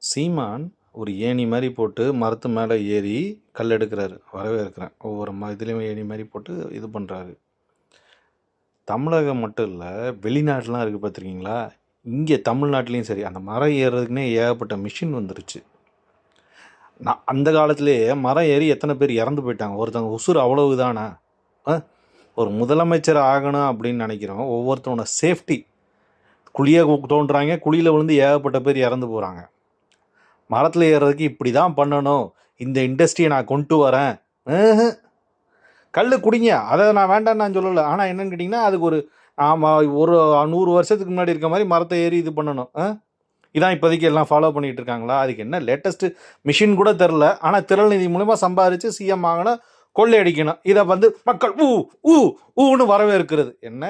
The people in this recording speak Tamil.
சீமான் ஒரு ஏணி மாதிரி போட்டு மரத்து மேலே ஏறி கல் எடுக்கிறாரு. வரவேற்கிறேன். ஒவ்வொரு இதுலேயும் ஏணி மாதிரி போட்டு இது பண்ணுறாரு. தமிழகம் மட்டும் இல்லை, வெளிநாட்டுலாம் இருக்குது பார்த்துருக்கீங்களா? இங்கே தமிழ்நாட்டிலையும் சரி, அந்த மரம் ஏறுறதுக்குன்னே ஏகப்பட்ட மிஷின் வந்துருச்சு. நான் அந்த காலத்திலேயே மரம் ஏறி எத்தனை பேர் இறந்து போயிட்டாங்க. ஒருத்தவங்க உசுறு அவ்வளவு தானே. ஒரு முதலமைச்சர் ஆகணும் அப்படின்னு நினைக்கிறோம். ஒவ்வொருத்தரோட சேஃப்டி குழியை தோன்றுறாங்க, குழியில் விழுந்து ஏகப்பட்ட பேர் இறந்து போகிறாங்க. மரத்தில் ஏறுறதுக்கு இப்படி தான் பண்ணணும், இந்த இண்டஸ்ட்ரியை நான் கொண்டு வரேன். கல் குடிங்க, அதை நான் வேண்டான்னு நான் சொல்லலை. ஆனால் என்னன்னு கேட்டிங்கன்னா, அதுக்கு ஒரு 100 வருஷத்துக்கு முன்னாடி இருக்க மாதிரி மரத்தை ஏறி இது பண்ணணும். இதான் இப்போதைக்கு எல்லாம் ஃபாலோ பண்ணிகிட்டு இருக்காங்களா? அதுக்கு என்ன லேட்டஸ்ட்டு மிஷின் கூட தெரில. ஆனால் திரள் நிதி மூலமா சம்பாதிச்சு சிஎம் ஆகணும், கொள்ளை அடிக்கணும். இதை மக்கள் ஊன்னு வரவேற்கிறது என்ன?